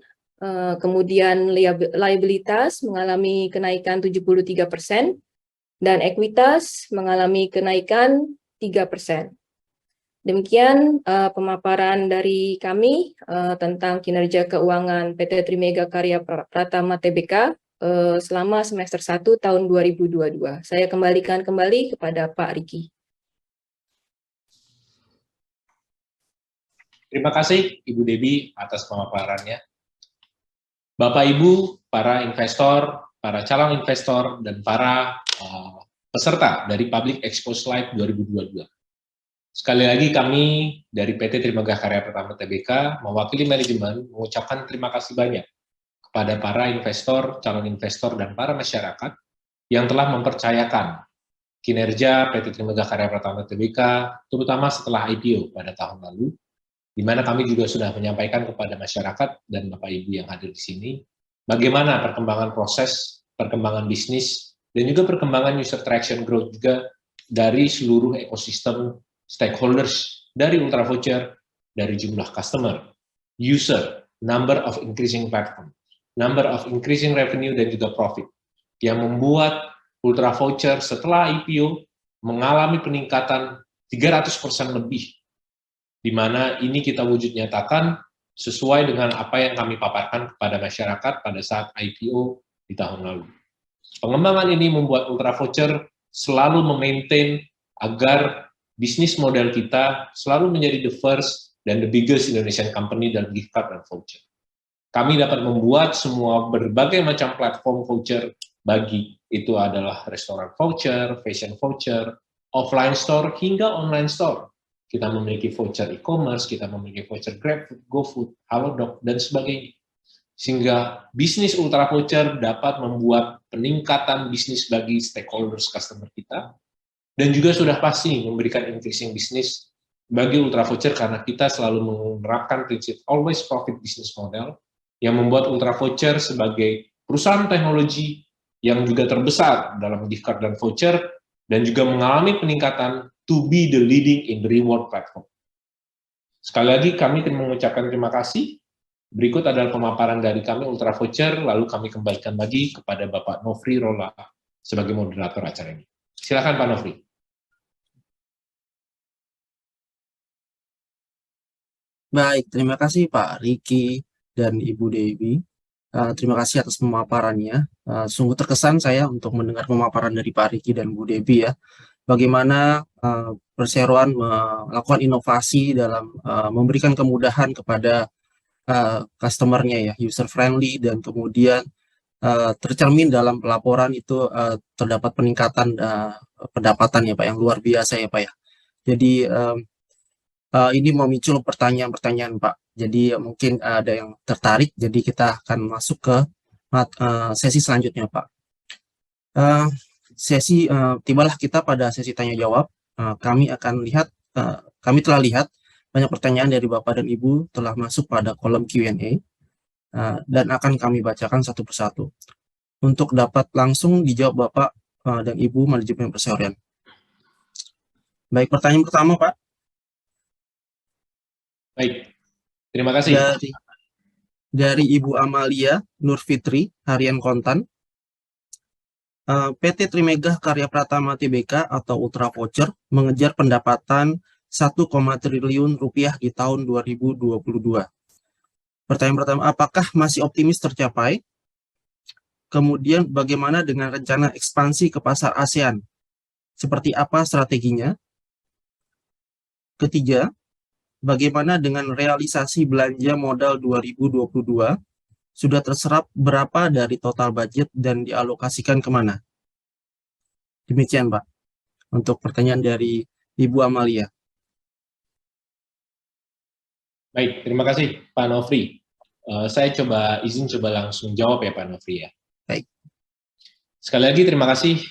kemudian liabilitas mengalami kenaikan 73%, dan ekuitas mengalami kenaikan 3%. Demikian pemaparan dari kami tentang kinerja keuangan PT Trimega Karya Pratama Tbk selama semester 1 tahun 2022. Saya kembalikan kembali kepada Pak Riki. Terima kasih Ibu Debbie atas pemaparannya. Bapak Ibu, para investor, para calon investor, dan para peserta dari Public Expose Live 2022. Sekali lagi kami dari PT Trimega Karya Pratama Tbk mewakili manajemen mengucapkan terima kasih banyak kepada para investor, calon investor, dan para masyarakat yang telah mempercayakan kinerja PT Trimega Karya Pratama Tbk, terutama setelah IPO pada tahun lalu, di mana kami juga sudah menyampaikan kepada masyarakat dan Bapak Ibu yang hadir di sini, bagaimana perkembangan proses, perkembangan bisnis, dan juga perkembangan user traction growth juga dari seluruh ekosistem stakeholders dari Ultra Voucher, dari jumlah customer, user, number of increasing platform, number of increasing revenue, dan juga profit, yang membuat Ultra Voucher setelah IPO mengalami peningkatan 300% lebih, di mana ini kita wujud nyatakan sesuai dengan apa yang kami paparkan kepada masyarakat pada saat IPO di tahun lalu. Pengembangan ini membuat Ultra Voucher selalu memaintain agar bisnis model kita selalu menjadi the first dan the biggest Indonesian company dalam gift card dan voucher. Kami dapat membuat semua berbagai macam platform voucher bagi itu adalah restoran voucher, fashion voucher, offline store hingga online store. Kita memiliki voucher e-commerce, kita memiliki voucher GrabFood, GoFood, Halodoc, dan sebagainya. Sehingga bisnis Ultra Voucher dapat membuat peningkatan bisnis bagi stakeholders customer kita, dan juga sudah pasti memberikan increasing bisnis bagi Ultra Voucher karena kita selalu menerapkan prinsip always profit business model yang membuat Ultra Voucher sebagai perusahaan teknologi yang juga terbesar dalam gift card dan voucher, dan juga mengalami peningkatan to be the leading in the reward platform. Sekali lagi kami ingin mengucapkan terima kasih. Berikut adalah pemaparan dari kami Ultra Voucher, lalu kami kembalikan lagi kepada Bapak Nofri Rola sebagai moderator acara ini. Silakan Pak Nofri. Baik, terima kasih Pak Riki dan Ibu Dewi. Terima kasih atas pemaparannya. Sungguh terkesan saya untuk mendengar pemaparan dari Pak Riki dan Bu Dewi ya. Bagaimana perseroan melakukan inovasi dalam memberikan kemudahan kepada customer-nya ya, user friendly, dan kemudian tercermin dalam pelaporan itu terdapat peningkatan pendapatan ya Pak yang luar biasa ya Pak ya. Jadi ini memicu pertanyaan-pertanyaan Pak. Jadi mungkin ada yang tertarik, jadi kita akan masuk ke sesi selanjutnya Pak. Tibalah kita pada sesi tanya jawab. Kami telah lihat banyak pertanyaan dari Bapak dan Ibu telah masuk pada kolom Q&A dan akan kami bacakan satu persatu untuk dapat langsung dijawab Bapak dan Ibu manajemen perseroan. Baik, pertanyaan pertama Pak. Baik, terima kasih. Dari Ibu Amalia Nurfitri, Harian Kontan. PT Trimegah Karya Pratama Tbk atau Ultra Voucher mengejar pendapatan 1, triliun rupiah di tahun 2022. Pertanyaan pertama, apakah masih optimis tercapai? Kemudian bagaimana dengan rencana ekspansi ke pasar ASEAN? Seperti apa strateginya? Ketiga, bagaimana dengan realisasi belanja modal 2022? Sudah terserap berapa dari total budget dan dialokasikan kemana? Demikian, Pak, untuk pertanyaan dari Ibu Amalia. Baik, terima kasih Pak Nofri. Saya izin langsung jawab ya Pak Nofri ya. Baik. Sekali lagi terima kasih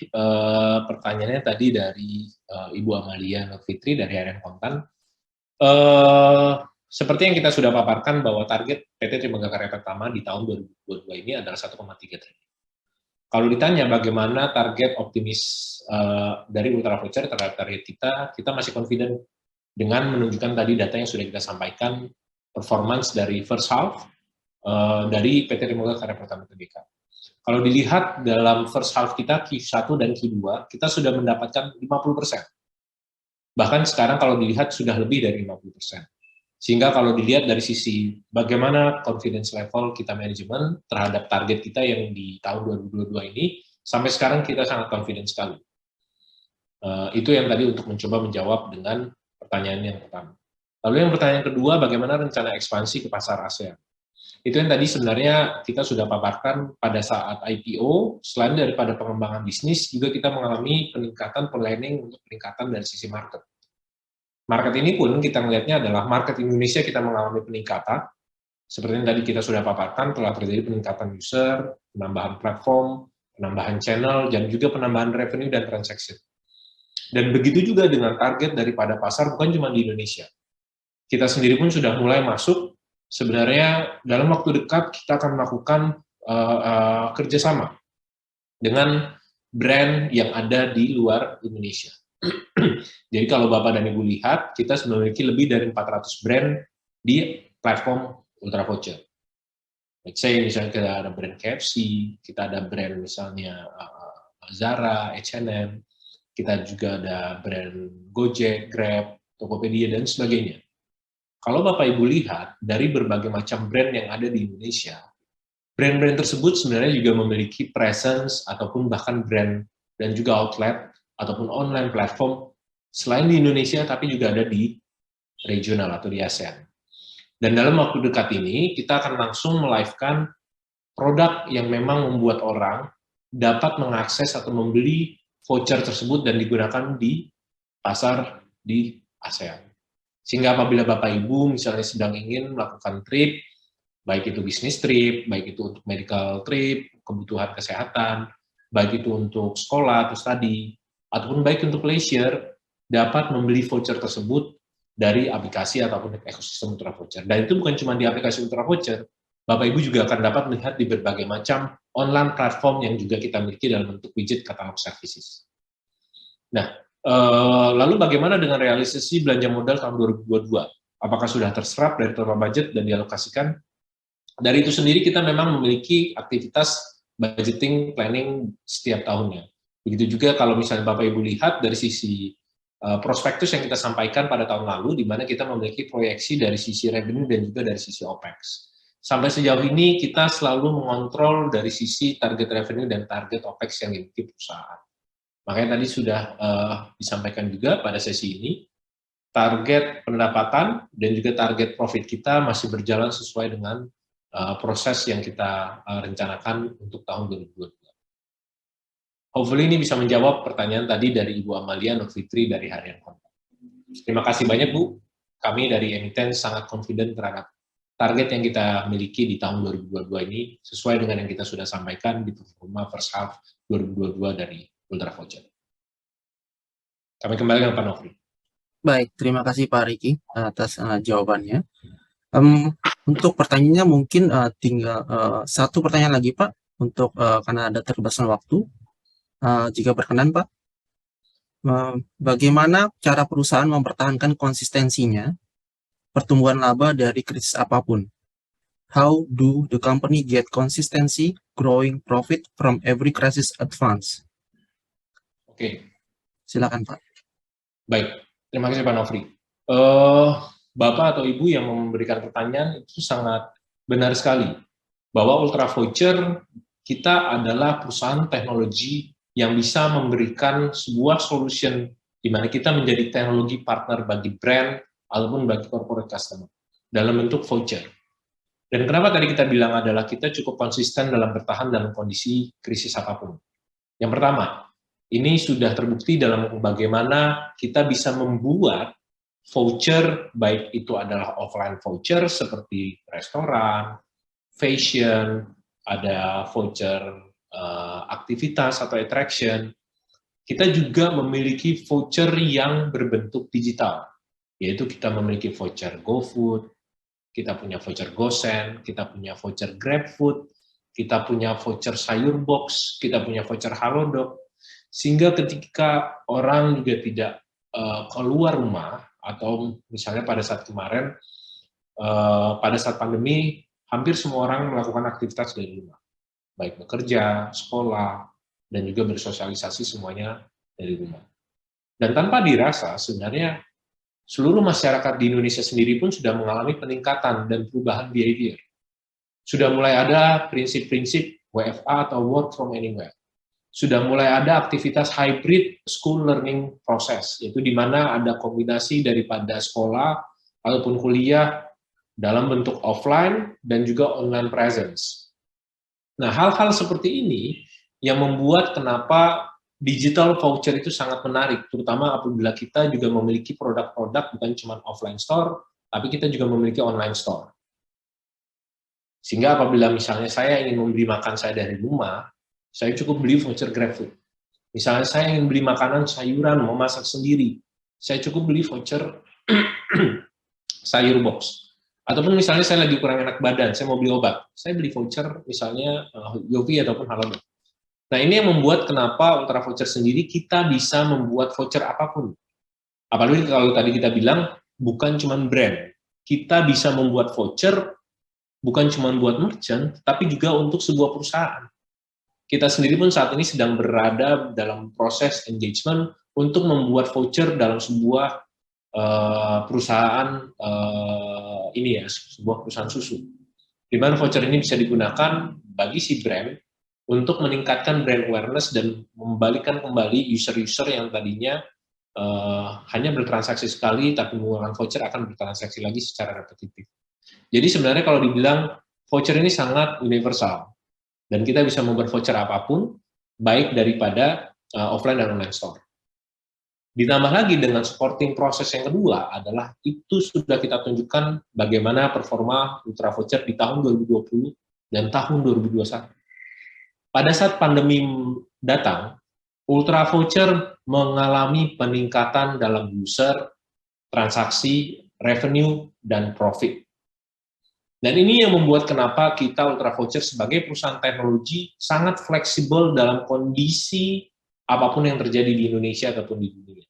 pertanyaannya tadi dari Ibu Amalia Nofitri dari Harian Kontan. Seperti yang kita sudah paparkan bahwa target PT Trimegah Karya Pratama di tahun 2022 ini adalah 1,3 triliun. Kalau ditanya bagaimana target optimis dari Ultra Voucher terhadap target kita masih confident dengan menunjukkan tadi data yang sudah kita sampaikan, performance dari first half dari PT Trimegah Karya Pratama Tbk. Kalau dilihat dalam first half kita, Q1 dan Q2, kita sudah mendapatkan 50%. Bahkan sekarang kalau dilihat sudah lebih dari 50%. Sehingga kalau dilihat dari sisi bagaimana confidence level kita manajemen terhadap target kita yang di tahun 2022 ini, sampai sekarang kita sangat confident sekali. Itu yang tadi untuk mencoba menjawab dengan pertanyaan yang pertama. Lalu yang pertanyaan kedua, bagaimana rencana ekspansi ke pasar ASEAN? Itu yang tadi sebenarnya kita sudah paparkan pada saat IPO, selain daripada pengembangan bisnis, juga kita mengalami peningkatan planning untuk peningkatan dari sisi market. Market ini pun kita melihatnya adalah market Indonesia kita mengalami peningkatan, seperti yang tadi kita sudah paparkan, telah terjadi peningkatan user, penambahan platform, penambahan channel, dan juga penambahan revenue dan transaction. Dan begitu juga dengan target daripada pasar, bukan cuma di Indonesia. Kita sendiri pun sudah mulai masuk, sebenarnya dalam waktu dekat kita akan melakukan kerjasama dengan brand yang ada di luar Indonesia. Jadi kalau Bapak dan Ibu lihat, kita memiliki lebih dari 400 brand di platform Ultra Voucher. Let's say misalnya kita ada brand KFC, kita ada brand misalnya Zara, H&M, kita juga ada brand Gojek, Grab, Tokopedia, dan sebagainya. Kalau Bapak Ibu lihat, dari berbagai macam brand yang ada di Indonesia, brand-brand tersebut sebenarnya juga memiliki presence ataupun bahkan brand dan juga outlet ataupun online platform selain di Indonesia tapi juga ada di regional atau di ASEAN. Dan dalam waktu dekat ini kita akan langsung melive-kan produk yang memang membuat orang dapat mengakses atau membeli voucher tersebut dan digunakan di pasar di ASEAN. Sehingga apabila Bapak Ibu misalnya sedang ingin melakukan trip, baik itu bisnis trip, baik itu untuk medical trip, kebutuhan kesehatan, baik itu untuk sekolah atau studi, ataupun baik untuk leisure, dapat membeli voucher tersebut dari aplikasi ataupun ekosistem Ultra Voucher. Dan itu bukan cuma di aplikasi Ultra Voucher, Bapak Ibu juga akan dapat melihat di berbagai macam online platform yang juga kita miliki dalam bentuk widget katalog services. Nah, lalu bagaimana dengan realisasi belanja modal tahun 2022? Apakah sudah terserap dari total budget dan dialokasikan? Dari itu sendiri kita memang memiliki aktivitas budgeting planning setiap tahunnya. Begitu juga kalau misalnya Bapak Ibu lihat dari sisi prospektus yang kita sampaikan pada tahun lalu, di mana kita memiliki proyeksi dari sisi revenue dan juga dari sisi OPEX. Sampai sejauh ini kita selalu mengontrol dari sisi target revenue dan target OPEX yang dimiliki perusahaan. Makanya tadi sudah disampaikan juga pada sesi ini, target pendapatan dan juga target profit kita masih berjalan sesuai dengan proses yang kita rencanakan untuk tahun 2022. Hopefully ini bisa menjawab pertanyaan tadi dari Ibu Amalia Nurfitri dari Harian Kontan. Terima kasih banyak Bu. Kami dari Emiten sangat confident terhadap target yang kita miliki di tahun 2022 ini sesuai dengan yang kita sudah sampaikan di performa first half 2022 dari Ultra Voucher. Kami kembali dengan Pak Nofri. Baik, terima kasih Pak Riki atas jawabannya. Untuk pertanyaannya mungkin tinggal satu pertanyaan lagi Pak, untuk karena ada keterbatasan waktu. Jika berkenan Pak, bagaimana cara perusahaan mempertahankan konsistensinya pertumbuhan laba dari krisis apapun? How do the company get consistency growing profit from every crisis advance? Oke, Silakan Pak. baik. Terima kasih Pak Nofri. Bapak atau Ibu yang memberikan pertanyaan itu sangat benar sekali, bahwa Ultra Voucher kita adalah perusahaan teknologi yang bisa memberikan sebuah solution di mana kita menjadi teknologi partner bagi brand ataupun bagi corporate customer dalam bentuk voucher. Dan kenapa tadi kita bilang adalah kita cukup konsisten dalam bertahan dalam kondisi krisis apapun. Yang pertama, ini sudah terbukti dalam bagaimana kita bisa membuat voucher, baik itu adalah offline voucher seperti restoran, fashion, ada voucher aktivitas atau attraction. Kita juga memiliki voucher yang berbentuk digital, yaitu kita memiliki voucher GoFood, kita punya voucher GoSend, kita punya voucher GrabFood, kita punya voucher sayur box, kita punya voucher Halodoc, sehingga ketika orang juga tidak keluar rumah, atau misalnya pada saat kemarin, pada saat pandemi, hampir semua orang melakukan aktivitas dari rumah, baik bekerja, sekolah, dan juga bersosialisasi semuanya dari rumah. Dan tanpa dirasa, sebenarnya seluruh masyarakat di Indonesia sendiri pun sudah mengalami peningkatan dan perubahan behavior. Sudah mulai ada prinsip-prinsip WFA atau work from anywhere. Sudah mulai ada aktivitas hybrid school learning process, yaitu di mana ada kombinasi daripada sekolah ataupun kuliah dalam bentuk offline dan juga online presence. Nah, hal-hal seperti ini yang membuat kenapa digital voucher itu sangat menarik, terutama apabila kita juga memiliki produk-produk bukan cuma offline store, tapi kita juga memiliki online store. Sehingga apabila misalnya saya ingin membeli makan saya dari rumah, saya cukup beli voucher GrabFood. Misalnya saya ingin beli makanan sayuran, mau masak sendiri, saya cukup beli voucher sayur box. Ataupun misalnya saya lagi kurang enak badan, saya mau beli obat, saya beli voucher misalnya Yofi ataupun Halodoc. Nah, ini yang membuat kenapa Ultra Voucher sendiri kita bisa membuat voucher apapun. Apalagi kalau tadi kita bilang bukan cuma brand, kita bisa membuat voucher bukan cuma buat merchant, tapi juga untuk sebuah perusahaan. Kita sendiri pun saat ini sedang berada dalam proses engagement untuk membuat voucher dalam sebuah perusahaan sebuah perusahaan susu. Di mana voucher ini bisa digunakan bagi si brand untuk meningkatkan brand awareness dan membalikan kembali user-user yang tadinya hanya bertransaksi sekali, tapi menggunakan voucher akan bertransaksi lagi secara repetitif. Jadi sebenarnya kalau dibilang voucher ini sangat universal. Dan kita bisa membuat voucher apapun, baik daripada offline dan online store. Ditambah lagi dengan supporting proses yang kedua adalah itu sudah kita tunjukkan bagaimana performa Ultra Voucher di tahun 2020 dan tahun 2021. Pada saat pandemi datang, Ultra Voucher mengalami peningkatan dalam user, transaksi, revenue, dan profit. Dan ini yang membuat kenapa kita Ultra Voucher sebagai perusahaan teknologi sangat fleksibel dalam kondisi apapun yang terjadi di Indonesia ataupun di dunia.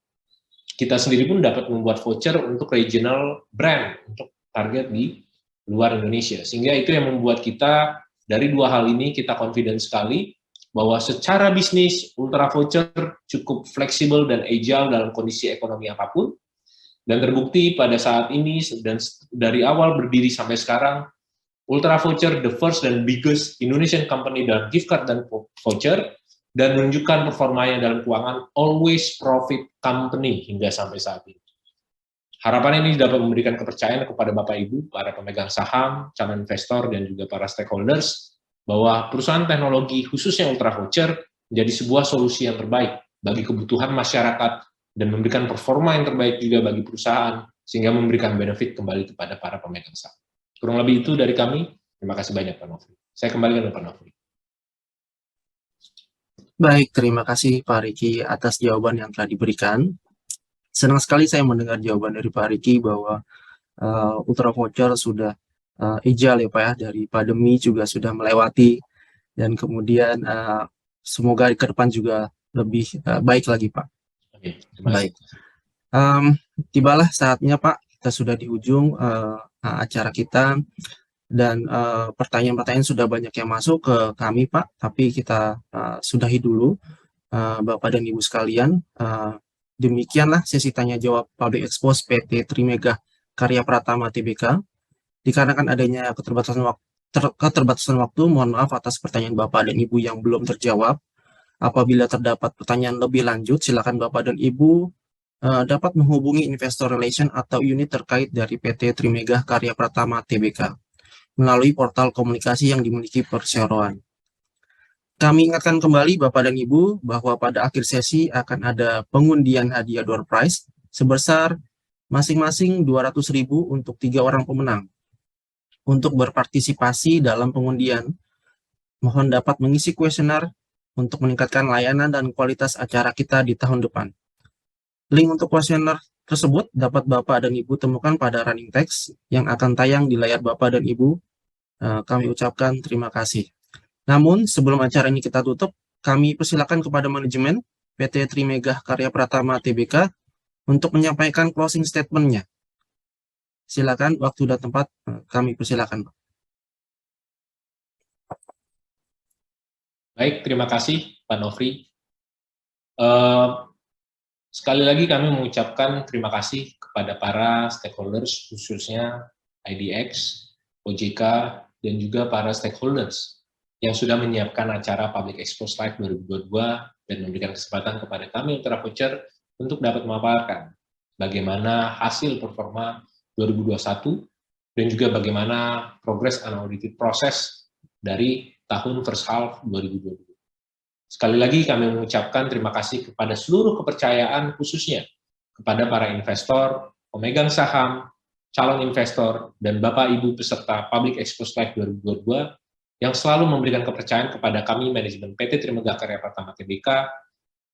Kita sendiri pun dapat membuat voucher untuk regional brand, untuk target di luar Indonesia. Sehingga itu yang membuat kita, dari dua hal ini kita confident sekali, bahwa secara bisnis Ultra Voucher cukup fleksibel dan agile dalam kondisi ekonomi apapun. Dan terbukti pada saat ini, dan dari awal berdiri sampai sekarang, Ultra Voucher the first dan biggest Indonesian company dalam gift card dan voucher, dan menunjukkan performanya dalam keuangan always profit company hingga sampai saat ini. Harapan ini dapat memberikan kepercayaan kepada Bapak Ibu, para pemegang saham, calon investor, dan juga para stakeholders, bahwa perusahaan teknologi khususnya Ultra Voucher menjadi sebuah solusi yang terbaik bagi kebutuhan masyarakat, dan memberikan performa yang terbaik juga bagi perusahaan, sehingga memberikan benefit kembali kepada para pemegang saham. Kurang lebih itu dari kami. Terima kasih banyak, Pak Nofri. Saya kembalikan ke Pak Nofri. Baik, terima kasih Pak Riki atas jawaban yang telah diberikan. Senang sekali saya mendengar jawaban dari Pak Riki bahwa Ultra Voucher sudah agile ya Pak ya, dari pandemi juga sudah melewati, dan kemudian semoga ke depan juga lebih baik lagi Pak. Oke, terima kasih. Baik, tibalah saatnya Pak, kita sudah di ujung acara kita, dan pertanyaan-pertanyaan sudah banyak yang masuk ke kami Pak, tapi kita sudahi dulu. Bapak dan Ibu sekalian. Demikianlah sesi tanya jawab Public Expose PT Trimegah Karya Pratama Tbk. Dikarenakan adanya keterbatasan waktu, mohon maaf atas pertanyaan Bapak dan Ibu yang belum terjawab. Apabila terdapat pertanyaan lebih lanjut, silakan Bapak dan Ibu dapat menghubungi Investor Relation atau unit terkait dari PT Trimegah Karya Pratama Tbk melalui portal komunikasi yang dimiliki perseroan. Kami ingatkan kembali Bapak dan Ibu bahwa pada akhir sesi akan ada pengundian hadiah door prize sebesar masing-masing 200.000 untuk 3 orang pemenang. Untuk berpartisipasi dalam pengundian, mohon dapat mengisi kuesioner untuk meningkatkan layanan dan kualitas acara kita di tahun depan. Link untuk kuesioner tersebut dapat Bapak dan Ibu temukan pada running text yang akan tayang di layar Bapak dan Ibu. Kami ucapkan terima kasih. Namun, sebelum acara ini kita tutup, kami persilakan kepada manajemen PT Trimegah Karya Pratama Tbk untuk menyampaikan closing statement-nya. Silakan, waktu dan tempat kami persilakan. Baik, terima kasih Pak Nofri. Sekali lagi kami mengucapkan terima kasih kepada para stakeholders, khususnya IDX, OJK, dan juga para stakeholders yang sudah menyiapkan acara Public Expose Live 2022 dan memberikan kesempatan kepada kami Ultra Voucher untuk dapat memaparkan bagaimana hasil performa 2021 dan juga bagaimana progress unaudited proses dari tahun first half 2022. Sekali lagi kami mengucapkan terima kasih kepada seluruh kepercayaan, khususnya kepada para investor, pemegang saham, calon investor, dan Bapak Ibu peserta Public Expose Live 2022 yang selalu memberikan kepercayaan kepada kami manajemen PT Trimegah Karya Pratama Tbk,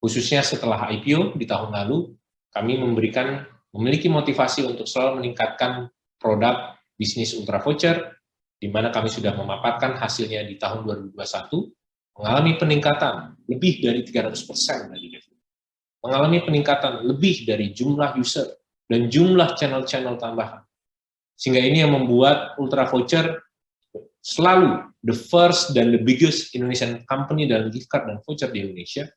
khususnya setelah IPO di tahun lalu, kami memiliki motivasi untuk selalu meningkatkan produk bisnis Ultra Voucher, di mana kami sudah memaparkan hasilnya di tahun 2021, mengalami peningkatan lebih dari 300% dari revenue, mengalami peningkatan lebih dari jumlah user dan jumlah channel-channel tambahan. Sehingga ini yang membuat Ultra Voucher selalu the first dan the biggest Indonesian company dalam gift card dan voucher di Indonesia,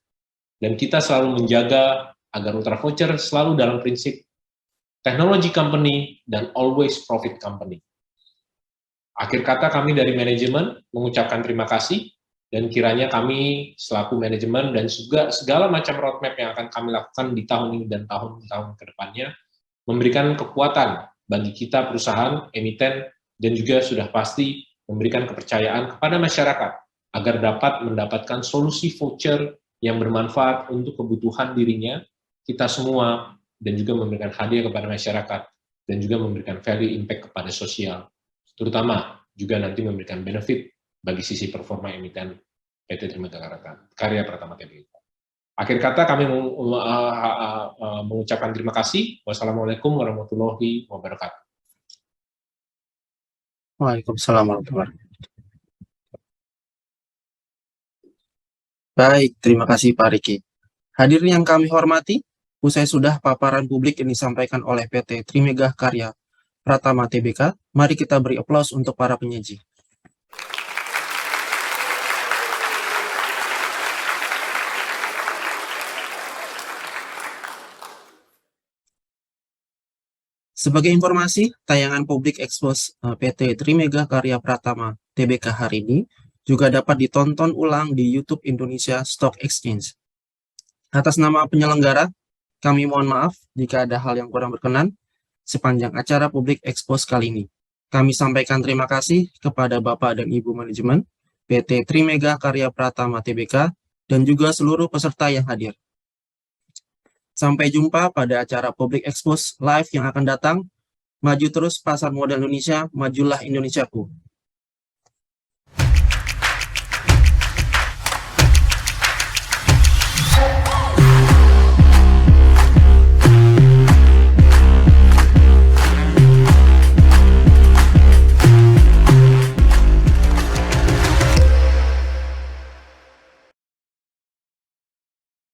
dan kita selalu menjaga agar Ultra Voucher selalu dalam prinsip technology company dan always profit company. Akhir kata kami dari manajemen mengucapkan terima kasih, dan kiranya kami selaku manajemen dan juga segala macam roadmap yang akan kami lakukan di tahun ini dan tahun-tahun ke depannya memberikan kekuatan bagi kita perusahaan, emiten, dan juga sudah pasti memberikan kepercayaan kepada masyarakat agar dapat mendapatkan solusi voucher yang bermanfaat untuk kebutuhan dirinya, kita semua, dan juga memberikan hadiah kepada masyarakat, dan juga memberikan value impact kepada sosial, terutama juga nanti memberikan benefit bagi sisi performa emiten PT Trimegah Karya Pratama Tbk. Akhir kata kami mengucapkan terima kasih. Wassalamualaikum warahmatullahi wabarakatuh. Waalaikumsalam warahmatullahi wabarakatuh. Baik, terima kasih Pak Riki. Hadirin yang kami hormati, usai sudah paparan publik yang disampaikan oleh PT Trimegah Karya Pratama Tbk, mari kita beri aplaus untuk para penyaji. Sebagai informasi, tayangan Public Expose PT Trimegah Karya Pratama Tbk hari ini juga dapat ditonton ulang di YouTube Indonesia Stock Exchange. Atas nama penyelenggara, kami mohon maaf jika ada hal yang kurang berkenan sepanjang acara Public Expose kali ini. Kami sampaikan terima kasih kepada Bapak dan Ibu manajemen PT Trimegah Karya Pratama Tbk dan juga seluruh peserta yang hadir. Sampai jumpa pada acara Public Expose Live yang akan datang. Maju terus pasar modal Indonesia, majulah Indonesiaku.